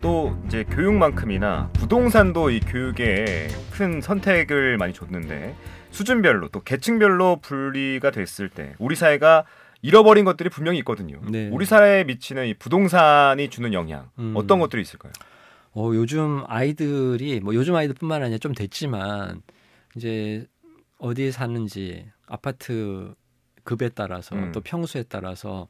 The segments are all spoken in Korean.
또 이제 교육만큼이나 부동산도 이 교육에 큰 선택을 많이 줬는데 수준별로 또 계층별로 분리가 됐을 때 우리 사회가 잃어버린 것들이 분명히 있거든요. 네. 우리 사회에 미치는 이 부동산이 주는 영향 어떤 것들이 있을까요? 요즘 아이들이 요즘 아이들뿐만 아니라 좀 됐지만 이제 어디에 사는지 아파트 급에 따라서 또 평수에 따라서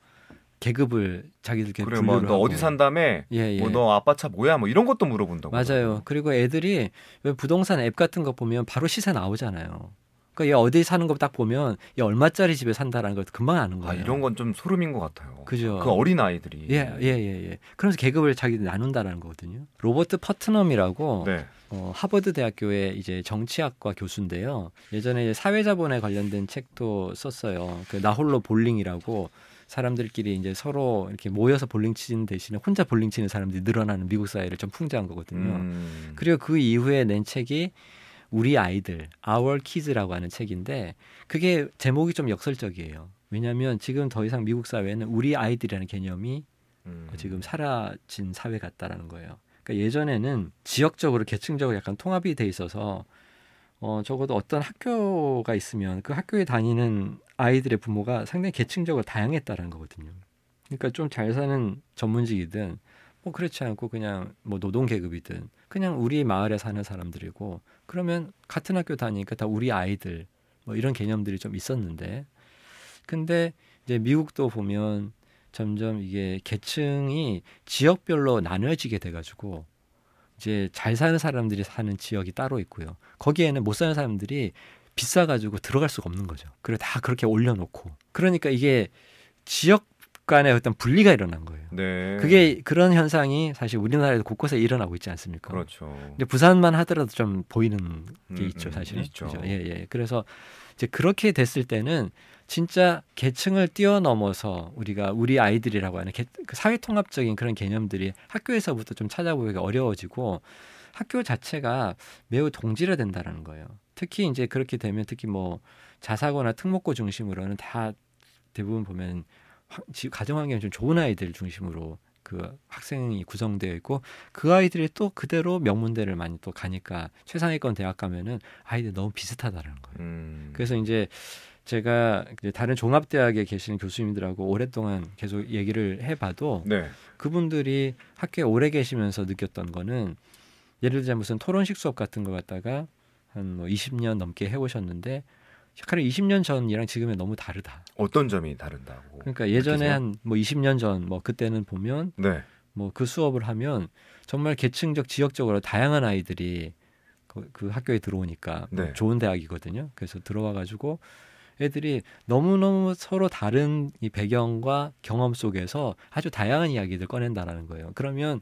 계급을 자기들끼리 그래, 분류를 너 하고. 어디 산다며? 예. 너 아빠 차 뭐야? 이런 것도 물어본다고. 맞아요. 그리고 애들이 왜 부동산 앱 같은 거 보면 바로 시세 나오잖아요. 그러니까 얘 어디 사는 거 딱 보면 얘 얼마짜리 집에 산다라는 걸 금방 아는 거예요. 이런 건 좀 소름인 것 같아요. 그죠. 그 어린 아이들이. 예. 그러면서 계급을 자기들 나눈다라는 거거든요. 로버트 퍼트넘이라고 네. 하버드 대학교의 이제 정치학과 교수인데요. 예전에 사회자본에 관련된 책도 썼어요. 그 나홀로 볼링이라고 사람들끼리 이제 서로 이렇게 모여서 볼링 치는 대신에 혼자 볼링 치는 사람들이 늘어나는 미국 사회를 좀 풍자한 거거든요. 그리고 그 이후에 낸 책이 우리 아이들, Our Kids라고 하는 책인데 그게 제목이 좀 역설적이에요. 왜냐하면 지금 더 이상 미국 사회는 우리 아이들이라는 개념이 지금 사라진 사회 같다라는 거예요. 그러니까 예전에는 지역적으로 계층적으로 약간 통합이 돼 있어서 적어도 어떤 학교가 있으면 그 학교에 다니는 아이들의 부모가 상당히 계층적으로 다양했다라는 거거든요. 그러니까 좀 잘 사는 전문직이든 그렇지 않고 그냥 노동 계급이든 그냥 우리 마을에 사는 사람들이고 그러면 같은 학교 다니니까 다 우리 아이들 이런 개념들이 좀 있었는데 근데 이제 미국도 보면 점점 이게 계층이 지역별로 나눠지게 돼가지고 이제 잘 사는 사람들이 사는 지역이 따로 있고요. 거기에는 못 사는 사람들이 비싸가지고 들어갈 수가 없는 거죠. 그리고 다 그렇게 올려놓고 그러니까 이게 지역 간의 어떤 분리가 일어난 거예요. 네. 그게 그런 현상이 사실 우리나라에도 곳곳에 일어나고 있지 않습니까? 그렇죠. 근데 부산만 하더라도 좀 보이는 게 있죠, 사실은. 있죠. 그렇죠? 예. 그래서 이제 그렇게 됐을 때는 진짜 계층을 뛰어넘어서 우리가 우리 아이들이라고 하는 그 사회통합적인 그런 개념들이 학교에서부터 좀 찾아보기가 어려워지고 학교 자체가 매우 동질화된다라는 거예요. 특히 이제 그렇게 되면 특히 자사고나 특목고 중심으로는 다 대부분 보면 가정 환경이 좀 좋은 아이들 중심으로 그 학생이 구성되어 있고 그 아이들이 또 그대로 명문대를 많이 또 가니까 최상위권 대학 가면은 아이들 너무 비슷하다라는 거예요. 그래서 이제 제가 다른 종합대학에 계시는 교수님들하고 오랫동안 계속 얘기를 해봐도 네. 그분들이 학교에 오래 계시면서 느꼈던 거는 예를 들자면 무슨 토론식 수업 같은 거 갖다가 한 20년 넘게 해오셨는데 약간 20년 전이랑 지금은 너무 다르다. 어떤 점이 다른다고? 그러니까 예전에 느끼세요? 한 20년 전 그때는 보면 네. 그 수업을 하면 정말 계층적 지역적으로 다양한 아이들이 그 학교에 들어오니까 네. 좋은 대학이거든요. 그래서 들어와 가지고 애들이 너무너무 서로 다른 이 배경과 경험 속에서 아주 다양한 이야기들 꺼낸다라는 거예요. 그러면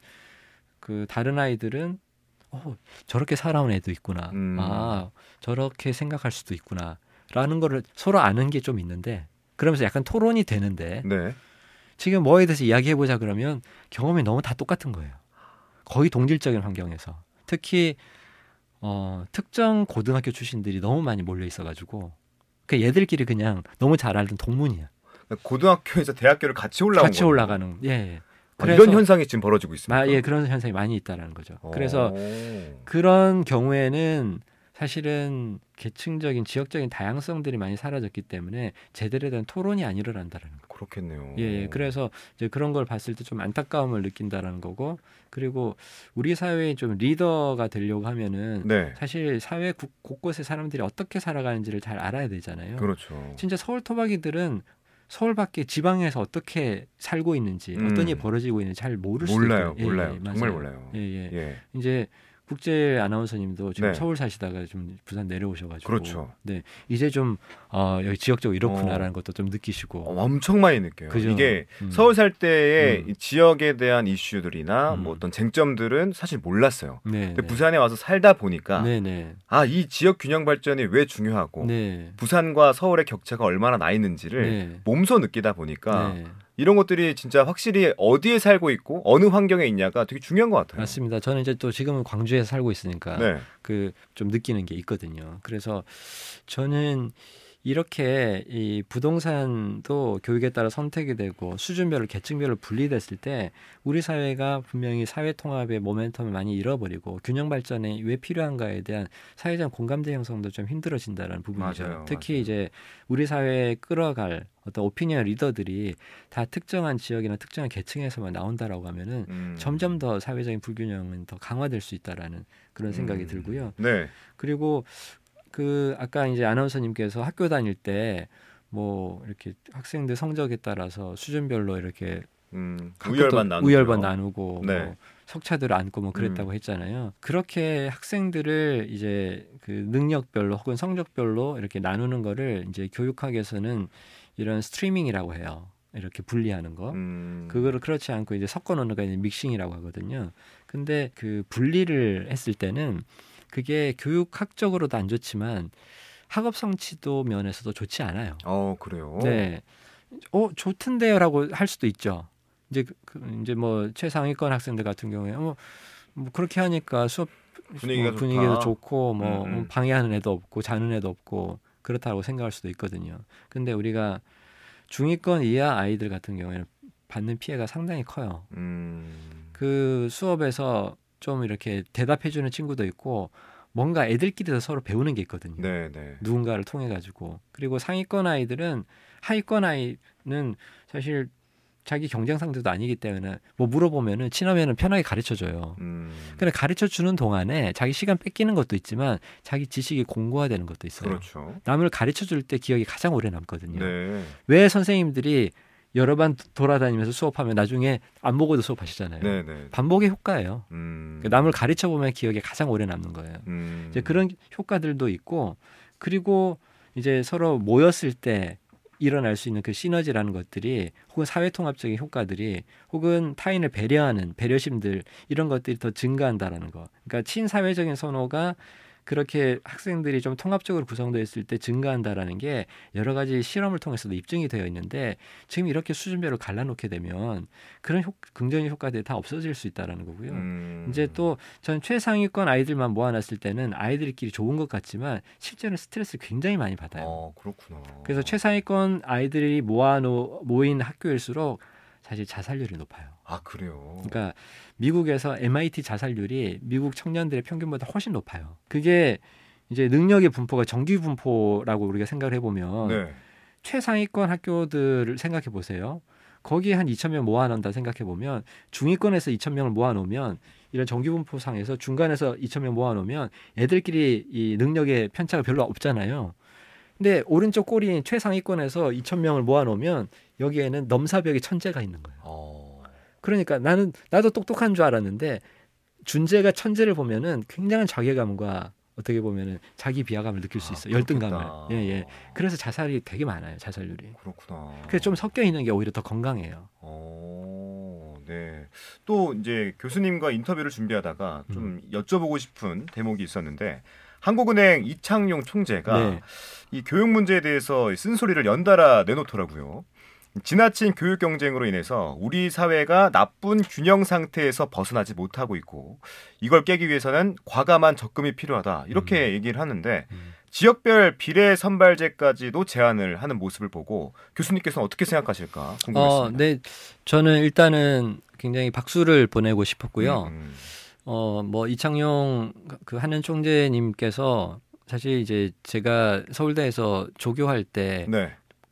그 다른 아이들은 저렇게 살아온 애도 있구나. 저렇게 생각할 수도 있구나. 라는 거를 서로 아는 게 좀 있는데 그러면서 약간 토론이 되는데 네. 지금 뭐에 대해서 이야기해보자 그러면 경험이 너무 다 똑같은 거예요. 거의 동질적인 환경에서. 특히 특정 고등학교 출신들이 너무 많이 몰려 있어가지고 얘들끼리 그냥 너무 잘 알던 동문이야. 고등학교에서 대학교를 같이 올라가는. 예. 이런 현상이 지금 벌어지고 있습니다. 예, 그런 현상이 많이 있다라는 거죠. 그래서 그런 경우에는 사실은 계층적인 지역적인 다양성들이 많이 사라졌기 때문에 제대로 된 토론이 안 일어난다는 거예요. 그렇겠네요. 예, 그래서 이제 그런 걸 봤을 때 좀 안타까움을 느낀다라는 거고 그리고 우리 사회의 좀 리더가 되려고 하면은 네. 사실 사회 곳곳에 사람들이 어떻게 살아가는지를 잘 알아야 되잖아요. 그렇죠. 진짜 서울 토박이들은 서울 밖에 지방에서 어떻게 살고 있는지 어떤 일이 벌어지고 있는지 잘 모를 수도 있어요. 몰라요. 예, 정말 몰라요. 예. 이제 국제 아나운서님도 지금 네. 서울 사시다가 좀 부산 내려오셔가지고 그렇죠. 네 이제 좀 여기 지역적으로 이렇구나라는 것도 좀 느끼시고 엄청 많이 느껴요. 그죠? 이게 서울 살 때의 이 지역에 대한 이슈들이나 어떤 쟁점들은 사실 몰랐어요. 근데 부산에 와서 살다 보니까 이 지역 균형 발전이 왜 중요하고 부산과 서울의 격차가 얼마나 나 있는지를 몸소 느끼다 보니까 이런 것들이 진짜 확실히 어디에 살고 있고 어느 환경에 있냐가 되게 중요한 것 같아요. 맞습니다. 저는 이제 또 지금은 광주에서 살고 있으니까 네. 그 좀 느끼는 게 있거든요. 그래서 저는 이렇게 이 부동산도 교육에 따라 선택이 되고 수준별로 계층별로 분리됐을 때 우리 사회가 분명히 사회 통합의 모멘텀을 많이 잃어버리고 균형 발전에 왜 필요한가에 대한 사회적 공감대 형성도 좀 힘들어진다는 부분이죠. 맞아요, 특히 맞아요. 이제 우리 사회에 끌어갈 어떤 오피니언 리더들이 다 특정한 지역이나 특정한 계층에서만 나온다라고 하면은 점점 더 사회적인 불균형은 더 강화될 수 있다라는 그런 생각이 들고요. 네. 그리고 그 아까 이제 아나운서님께서 학교 다닐 때 뭐 이렇게 학생들 성적에 따라서 수준별로 이렇게 우열반 나누고 네. 뭐 석차들을 안고 뭐 그랬다고 했잖아요. 그렇게 학생들을 이제 그 능력별로 혹은 성적별로 이렇게 나누는 거를 이제 교육학에서는 이런 스트리밍이라고 해요. 이렇게 분리하는 거. 그거를 그렇지 않고 이제 섞어 놓는 거 이제 믹싱이라고 하거든요. 근데 그 분리를 했을 때는 그게 교육학적으로도 안 좋지만 학업 성취도 면에서도 좋지 않아요. 그래요? 네. 좋던데요라고 할 수도 있죠. 이제 뭐 최상위권 학생들 같은 경우에 뭐 그렇게 하니까 수업 분위기도 좋고 뭐 방해하는 애도 없고 자는 애도 없고 그렇다고 생각할 수도 있거든요. 근데 우리가 중위권 이하 아이들 같은 경우에는 받는 피해가 상당히 커요. 그 수업에서 좀 이렇게 대답해주는 친구도 있고 뭔가 애들끼리도 서로 배우는 게 있거든요. 네네. 누군가를 통해 가지고. 그리고 상위권 아이들은 하위권 아이는 사실 자기 경쟁 상대도 아니기 때문에 뭐 물어보면은 친하면은 편하게 가르쳐줘요. 근데 가르쳐주는 동안에 자기 시간 뺏기는 것도 있지만 자기 지식이 공고화되는 것도 있어요. 그렇죠. 남을 가르쳐줄 때 기억이 가장 오래 남거든요. 네. 왜 선생님들이 여러 번 돌아다니면서 수업하면 나중에 안 보고도 수업하시잖아요. 네네. 반복의 효과예요. 남을 가르쳐 보면 기억에 가장 오래 남는 거예요. 이제 그런 효과들도 있고 그리고 이제 서로 모였을 때 일어날 수 있는 그 시너지라는 것들이 혹은 사회통합적인 효과들이 혹은 타인을 배려하는 배려심들 이런 것들이 더 증가한다라는 거. 그러니까 친사회적인 선호가 그렇게 학생들이 좀 통합적으로 구성되어 있을 때 증가한다라는 게 여러 가지 실험을 통해서도 입증이 되어 있는데 지금 이렇게 수준별로 갈라놓게 되면 그런 긍정적 효과들이 다 없어질 수 있다라는 거고요. 이제 또 전 최상위권 아이들만 모아놨을 때는 아이들끼리 좋은 것 같지만 실제로는 스트레스를 굉장히 많이 받아요. 그렇구나. 그래서 최상위권 아이들이 모인 학교일수록 사실 자살률이 높아요. 그래요? 그러니까 미국에서 MIT 자살률이 미국 청년들의 평균보다 훨씬 높아요. 그게 이제 능력의 분포가 정기 분포라고 우리가 생각을 해보면 네. 최상위권 학교들을 생각해 보세요. 거기에 한 2,000명 모아놓는다 생각해 보면 중위권에서 2,000명을 모아놓으면 이런 정기 분포상에서 중간에서 2,000명 모아놓으면 애들끼리 이 능력의 편차가 별로 없잖아요. 근데 오른쪽 꼬리인 최상위권에서 2,000명을 모아놓으면 여기에는 넘사벽의 천재가 있는 거예요. 그러니까 나도 똑똑한 줄 알았는데 준재가 천재를 보면은 굉장한 자괴감과 어떻게 보면은 자기 비하감을 느낄 수 있어요. 열등감을. 예. 그래서 자살이 되게 많아요. 자살률이. 그렇구나. 그래서 좀 섞여 있는 게 오히려 더 건강해요. 네. 또 이제 교수님과 인터뷰를 준비하다가 좀 여쭤보고 싶은 대목이 있었는데 한국은행 이창용 총재가 이 교육 문제에 대해서 쓴소리를 연달아 내놓더라고요. 지나친 교육 경쟁으로 인해서 우리 사회가 나쁜 균형 상태에서 벗어나지 못하고 있고 이걸 깨기 위해서는 과감한 접근이 필요하다. 이렇게 얘기를 하는데 지역별 비례 선발제까지도 제안을 하는 모습을 보고 교수님께서는 어떻게 생각하실까 궁금했습니다. 네, 저는 일단은 굉장히 박수를 보내고 싶었고요. 뭐 이창용 그 한은 총재님께서 사실 이제 제가 서울대에서 조교할 때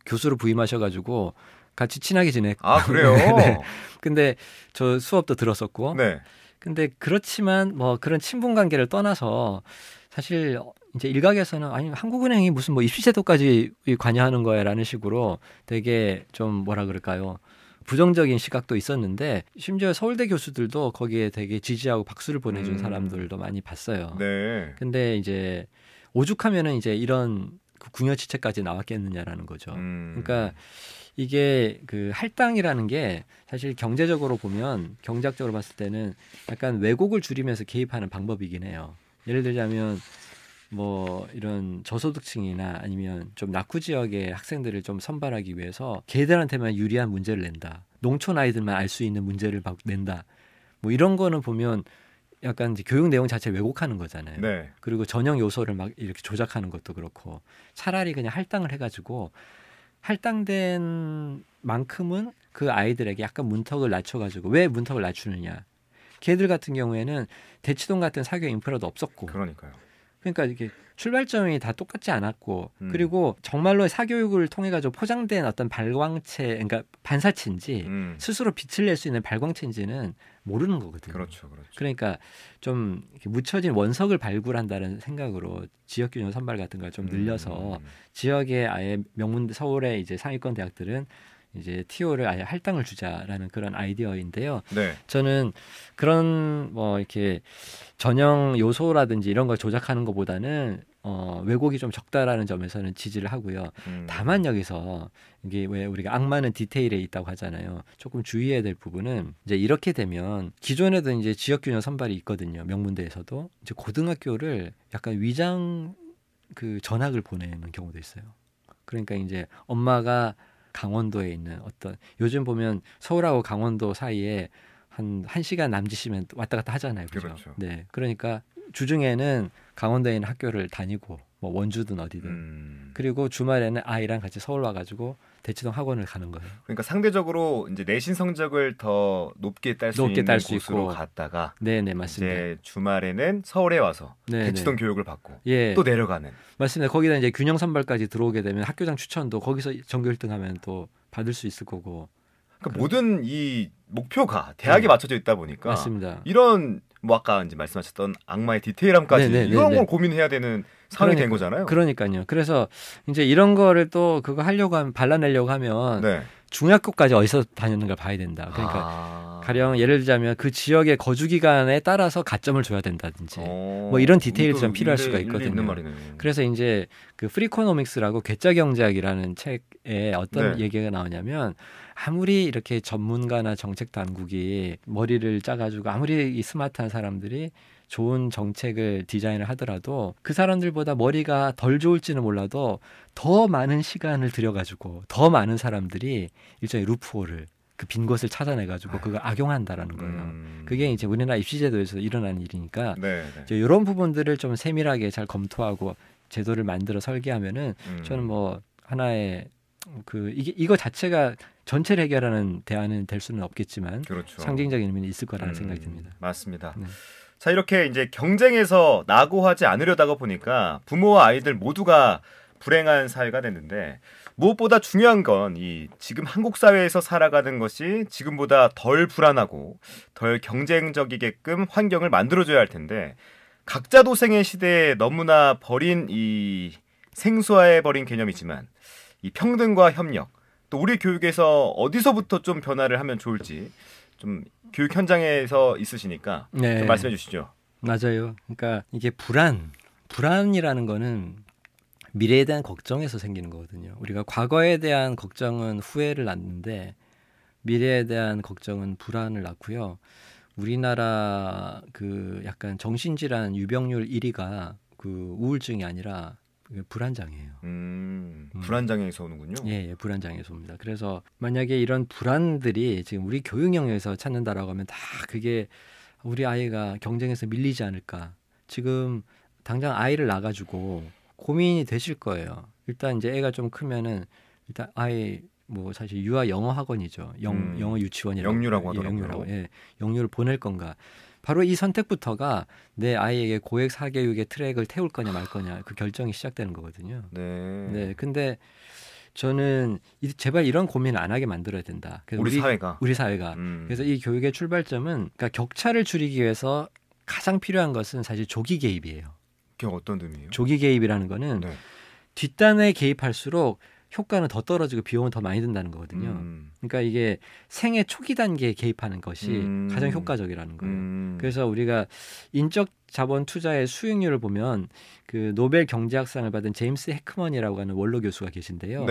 교수로 부임하셔가지고 같이 친하게 지냈고. 그래요? 네. 근데 저 수업도 들었었고. 네. 근데 그렇지만 뭐 그런 친분 관계를 떠나서 사실 이제 일각에서는 아니 한국은행이 무슨 뭐 입시제도까지 관여하는 거야라는 식으로 되게 좀 뭐라 그럴까요? 부정적인 시각도 있었는데 심지어 서울대 교수들도 거기에 되게 지지하고 박수를 보내준 사람들도 많이 봤어요. 네. 근데 이제 오죽하면은 이제 이런 그 궁여지책까지 나왔겠느냐라는 거죠. 그러니까 이게 그 할당이라는 게 사실 경제적으로 보면 경제학적으로 봤을 때는 약간 왜곡을 줄이면서 개입하는 방법이긴 해요. 예를 들자면 뭐 이런 저소득층이나 아니면 좀 낙후 지역의 학생들을 좀 선발하기 위해서 걔들한테만 유리한 문제를 낸다. 농촌 아이들만 알 수 있는 문제를 막 낸다. 뭐 이런 거는 보면 약간 이제 교육 내용 자체를 왜곡하는 거잖아요. 네. 그리고 전형 요소를 막 이렇게 조작하는 것도 그렇고 차라리 그냥 할당을 해가지고 할당된 만큼은 그 아이들에게 약간 문턱을 낮춰가지고 왜 문턱을 낮추느냐? 걔들 같은 경우에는 대치동 같은 사교 인프라도 없었고, 그러니까요. 그러니까 이렇게 출발점이 다 똑같지 않았고, 그리고 정말로 사교육을 통해 가지고 포장된 어떤 발광체, 그러니까 반사체인지 스스로 빛을 낼 수 있는 발광체인지는 모르는 거거든요. 그렇죠. 그러니까 좀 이렇게 묻혀진 원석을 발굴한다는 생각으로 지역균형 선발 같은 걸 좀 늘려서 지역에 아예 서울의 이제 상위권 대학들은 이제 TO를 아예 할당을 주자라는 그런 아이디어인데요. 네. 저는 그런 뭐 이렇게 전형 요소라든지 이런 걸 조작하는 것보다는 왜곡이 좀 적다라는 점에서는 지지를 하고요. 다만 여기서 이게 왜 우리가 악마는 디테일에 있다고 하잖아요. 조금 주의해야 될 부분은 이제 이렇게 되면 기존에도 이제 지역균형 선발이 있거든요. 명문대에서도 이제 고등학교를 약간 위장 그 전학을 보내는 경우도 있어요. 그러니까 이제 엄마가 강원도에 있는 어떤 요즘 보면 서울하고 강원도 사이에 한 1시간 남짓이면 왔다 갔다 하잖아요. 그렇죠. 네. 그러니까 주중에는 강원도에 있는 학교를 다니고 뭐 원주든 어디든 그리고 주말에는 아이랑 같이 서울 와가지고 대치동 학원을 가는 거예요. 그러니까 상대적으로 이제 내신 성적을 더 높게 딸 수 있는 곳으로 갔다가 네네 맞습니다. 이제 주말에는 서울에 와서 대치동 교육을 받고 또 내려가는. 맞습니다. 거기다 이제 균형 선발까지 들어오게 되면 학교장 추천도 거기서 전교 1등하면 또 받을 수 있을 거고. 그러니까 모든 이 목표가 대학에 맞춰져 있다 보니까 맞습니다. 이런 뭐 아까 이제 말씀하셨던 악마의 디테일함까지 이런 걸 고민해야 되는 상황이 된 거잖아요. 그러니까요. 그래서 이제 이런 거를 또 그거 하려고 하면 발라내려고 하면 중학교까지 어디서 다녔는가 봐야 된다. 그러니까 가령 예를 들자면 그 지역의 거주 기간에 따라서 가점을 줘야 된다든지 뭐 이런 디테일이 좀 필요할 수가 있거든요. 그래서 이제 그 프리코노믹스라고 괴짜 경제학이라는 책에 어떤 얘기가 나오냐면 아무리 이렇게 전문가나 정책 당국이 머리를 짜가지고 아무리 이 스마트한 사람들이 좋은 정책을 디자인을 하더라도 그 사람들보다 머리가 덜 좋을지는 몰라도 더 많은 시간을 들여가지고 더 많은 사람들이 일종의 루프홀을 그 빈 곳을 찾아내가지고 그걸 악용한다라는 거예요. 그게 이제 우리나라 입시제도에서 일어나는 일이니까 이제 이런 부분들을 좀 세밀하게 잘 검토하고 제도를 만들어 설계하면은 저는 뭐 하나의 그 이거 자체가 전체를 해결하는 대안은 될 수는 없겠지만 상징적인 의미는 있을 거라는 생각이 듭니다. 맞습니다. 자, 이렇게 이제 경쟁에서 낙오하지 않으려다가 보니까 부모와 아이들 모두가 불행한 사회가 됐는데 무엇보다 중요한 건 이 지금 한국 사회에서 살아가는 것이 지금보다 덜 불안하고 덜 경쟁적이게끔 환경을 만들어줘야 할 텐데 각자 도생의 시대에 너무나 버린 이 생소해버린 개념이지만 이 평등과 협력 또 우리 교육에서 어디서부터 좀 변화를 하면 좋을지 좀 교육 현장에서 있으시니까 좀 말씀해 주시죠. 맞아요. 그러니까 이게 불안이라는 거는 미래에 대한 걱정에서 생기는 거거든요. 우리가 과거에 대한 걱정은 후회를 낳는데 미래에 대한 걱정은 불안을 낳고요. 우리나라 그 약간 정신질환 유병률 1위가 그 우울증이 아니라 불안장애예요. 불안장애에서 오는군요. 예, 불안장애에서 옵니다. 그래서 만약에 이런 불안들이 지금 우리 교육 영역에서 찾는다라고 하면 다 그게 우리 아이가 경쟁에서 밀리지 않을까. 지금 당장 아이를 낳아가지고 고민이 되실 거예요. 일단 이제 애가 좀 크면은 일단 아이 뭐 사실 유아 영어 학원이죠. 영어 유치원이라고 영유라고 하더라고요. 영유를 보낼 건가. 바로 이 선택부터가 내 아이에게 고액 사교육의 트랙을 태울 거냐 말 거냐 그 결정이 시작되는 거거든요. 네. 근데 저는 제발 이런 고민을 안 하게 만들어야 된다. 그래서 우리 사회가. 그래서 이 교육의 출발점은 그러니까 격차를 줄이기 위해서 가장 필요한 것은 사실 조기 개입이에요. 그게 어떤 의미예요? 조기 개입이라는 거는 뒷단에 개입할수록 효과는 더 떨어지고 비용은 더 많이 든다는 거거든요. 그러니까 이게 생애 초기 단계에 개입하는 것이 가장 효과적이라는 거예요. 그래서 우리가 인적 자본 투자의 수익률을 보면 그 노벨 경제학상을 받은 제임스 해크먼이라고 하는 원로 교수가 계신데요.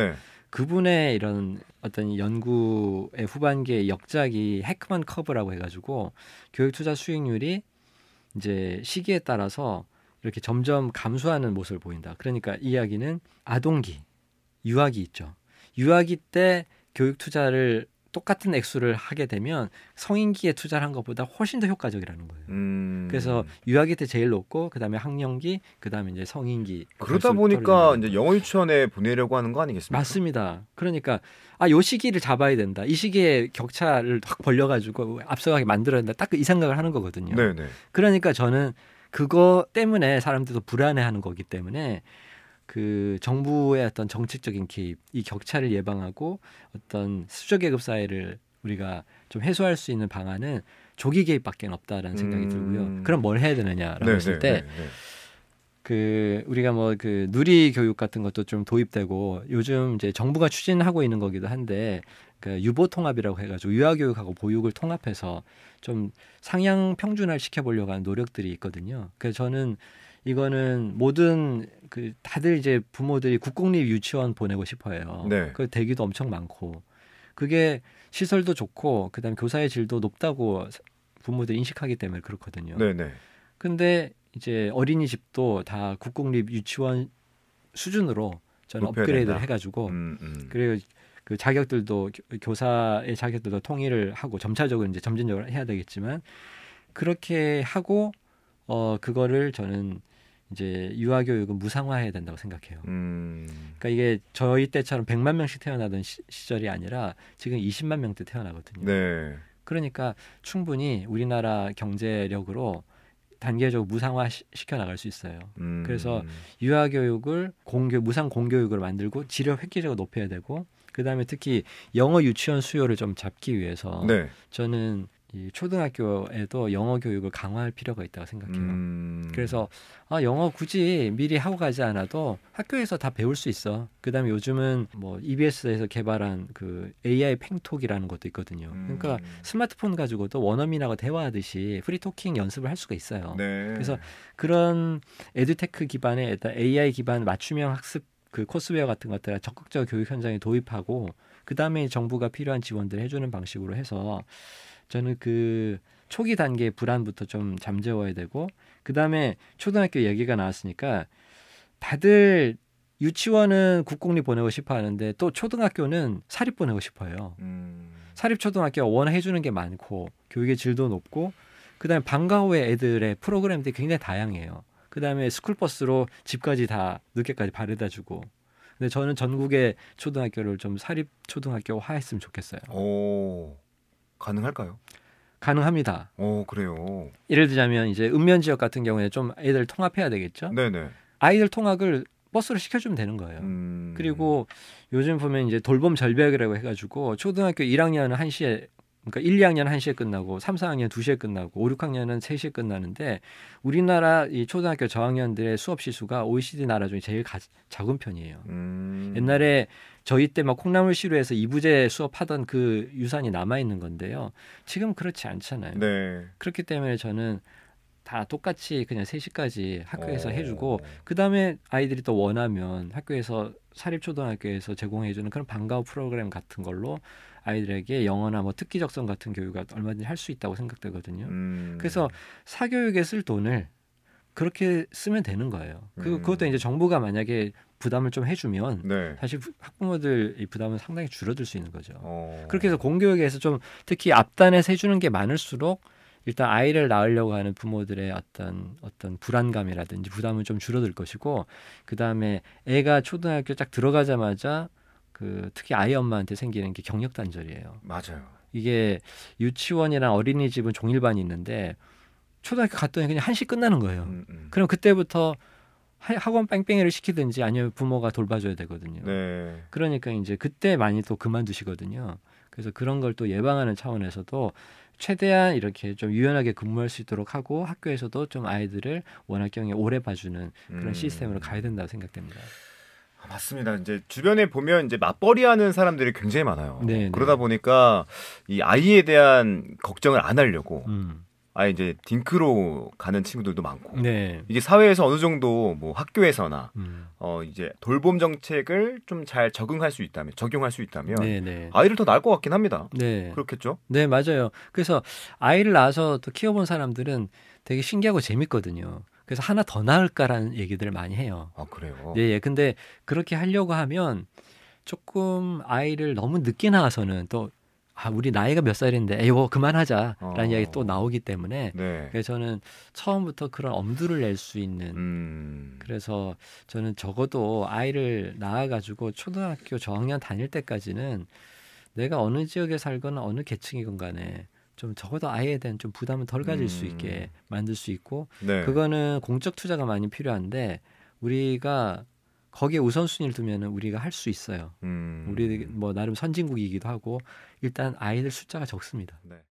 그분의 이런 어떤 연구의 후반기의 역작이 해크먼 커브라고 해가지고 교육 투자 수익률이 이제 시기에 따라서 이렇게 점점 감소하는 모습을 보인다. 그러니까 이 이야기는 아동기, 유아기 있죠. 유아기 때 교육 투자를 똑같은 액수를 하게 되면 성인기에 투자를 한 것보다 훨씬 더 효과적이라는 거예요. 그래서 유아기 때 제일 높고 그다음에 학령기, 그다음에 이제 성인기. 그러다 보니까 이제 영어 유치원에 보내려고 하는 거 아니겠습니까? 맞습니다. 그러니까 요 시기를 잡아야 된다. 이 시기에 격차를 확 벌려가지고 앞서가게 만들어야 된다. 딱 이 생각을 하는 거거든요. 네네. 그러니까 저는 그거 때문에 사람들도 불안해하는 거기 때문에 그 정부의 어떤 정책적인 개입, 이 격차를 예방하고 어떤 수저계급 사회를 우리가 좀 해소할 수 있는 방안은 조기 개입밖에 없다라는 생각이 들고요. 그럼 뭘 해야 되느냐라고 했을 때, 그 우리가 뭐 그 누리 교육 같은 것도 좀 도입되고 요즘 이제 정부가 추진하고 있는 거기도 한데 그 유보 통합이라고 해가지고 유아 교육하고 보육을 통합해서 좀 상향 평준화를 시켜보려고 하는 노력들이 있거든요. 그래서 저는 이거는 모든 그 다들 이제 부모들이 국공립 유치원 보내고 싶어해요. 네. 그 대기도 엄청 많고 그게 시설도 좋고 그다음에 교사의 질도 높다고 부모들이 인식하기 때문에 그렇거든요. 네네. 근데 이제 어린이집도 다 국공립 유치원 수준으로 저는 업그레이드를 해가지고 그리고 그 자격들도 교사의 자격들도 통일을 하고 점차적으로 이제 점진적으로 해야 되겠지만 그렇게 하고 그거를 저는 이제 유아 교육은 무상화해야 된다고 생각해요. 그러니까 이게 저희 때처럼 100만 명씩 태어나던 시절이 아니라 지금 20만 명대 태어나거든요. 네. 그러니까 충분히 우리나라 경제력으로 단계적으로 무상화 시켜 나갈 수 있어요. 그래서 유아 교육을 무상 공교육으로 만들고 질을 획기적으로 높여야 되고 그다음에 특히 영어 유치원 수요를 좀 잡기 위해서 저는 이 초등학교에도 영어 교육을 강화할 필요가 있다고 생각해요. 그래서 영어 굳이 미리 하고 가지 않아도 학교에서 다 배울 수 있어. 그다음에 요즘은 뭐 EBS에서 개발한 그 AI 팽톡이라는 것도 있거든요. 그러니까 스마트폰 가지고도 원어민하고 대화하듯이 프리토킹 연습을 할 수가 있어요. 네. 그래서 그런 에듀테크 기반의 AI 기반 맞춤형 학습 그 코스웨어 같은 것들을 적극적 교육 현장에 도입하고 그다음에 정부가 필요한 지원들을 해주는 방식으로 해서 저는 그 초기 단계의 불안부터 좀 잠재워야 되고 그다음에 초등학교 얘기가 나왔으니까 다들 유치원은 국공립 보내고 싶어 하는데 또 초등학교는 사립 보내고 싶어요. 사립 초등학교가 워낙 해주는 게 많고 교육의 질도 높고 그다음에 방과 후에 애들의 프로그램들이 굉장히 다양해요. 그다음에 스쿨버스로 집까지 다 늦게까지 바래다 주고 근데 저는 전국의 초등학교를 좀 사립 초등학교화했으면 좋겠어요. 오. 가능할까요? 가능합니다. 그래요. 예를 들자면 이제 읍면 지역 같은 경우에 좀 애들 통합해야 되겠죠. 네네. 아이들 통학을 버스로 시켜주면 되는 거예요. 그리고 요즘 보면 이제 돌봄 절벽이라고 해가지고 초등학교 1학년은 1시에 그러니까 1, 2학년 1시에 끝나고 3, 4학년 2시에 끝나고 5, 6학년은 3시에 끝나는데 우리나라 이 초등학교 저학년들의 수업 시수가 OECD 나라 중에 제일 작은 편이에요. 옛날에 저희 때 막 콩나물 시루에서 2부제 수업하던 그 유산이 남아있는 건데요. 지금 그렇지 않잖아요. 네. 그렇기 때문에 저는 다 똑같이 그냥 3시까지 학교에서 해주고 그다음에 아이들이 또 원하면 학교에서 사립초등학교에서 제공해주는 그런 방과 후 프로그램 같은 걸로 아이들에게 영어나 뭐 특기적성 같은 교육을 얼마든지 할 수 있다고 생각되거든요. 그래서 사교육에 쓸 돈을 그렇게 쓰면 되는 거예요. 그것도 이제 정부가 만약에 부담을 좀 해주면 사실 학부모들 이 부담은 상당히 줄어들 수 있는 거죠. 그렇게 해서 공교육에서 좀 특히 앞단에서 해주는 게 많을수록 일단 아이를 낳으려고 하는 부모들의 어떤 불안감이라든지 부담은 좀 줄어들 것이고 그 다음에 애가 초등학교 딱 들어가자마자 그 특히 아이 엄마한테 생기는 게 경력 단절이에요. 맞아요. 이게 유치원이나 어린이집은 종일반이 있는데 초등학교 갔더니 그냥 1시 끝나는 거예요. 그럼 그때부터 학원 뺑뺑이를 시키든지 아니면 부모가 돌봐줘야 되거든요. 네. 그러니까 이제 그때 많이 또 그만두시거든요. 그래서 그런 걸 또 예방하는 차원에서도 최대한 이렇게 좀 유연하게 근무할 수 있도록 하고 학교에서도 좀 아이들을 원활경에 오래 봐주는 그런 시스템으로 가야 된다고 생각됩니다. 맞습니다. 이제 주변에 보면 이제 맞벌이하는 사람들이 굉장히 많아요. 네, 그러다 보니까 이 아이에 대한 걱정을 안 하려고 아예 이제 딩크로 가는 친구들도 많고 네. 이게 사회에서 어느 정도 뭐 학교에서나 이제 돌봄 정책을 좀 잘 적용할 수 있다면 아이를 더 낳을 것 같긴 합니다. 네. 그렇겠죠? 네, 맞아요. 그래서 아이를 낳아서 또 키워본 사람들은 되게 신기하고 재밌거든요. 그래서 하나 더 낳을까라는 얘기들을 많이 해요. 아, 그래요? 네, 근데 그렇게 하려고 하면 조금 아이를 너무 늦게 낳아서는 또 우리 나이가 몇 살인데 이거 그만하자라는 이야기 또 나오기 때문에 네. 그래서 저는 처음부터 그런 엄두를 낼 수 있는 그래서 저는 적어도 아이를 낳아가지고 초등학교 저학년 다닐 때까지는 내가 어느 지역에 살거나 어느 계층이건 간에 좀 적어도 아이에 대한 좀 부담을 덜 가질 수 있게 만들 수 있고 네. 그거는 공적 투자가 많이 필요한데 우리가 거기에 우선순위를 두면은 우리가 할 수 있어요. 우리 뭐 나름 선진국이기도 하고 일단 아이들 숫자가 적습니다. 네.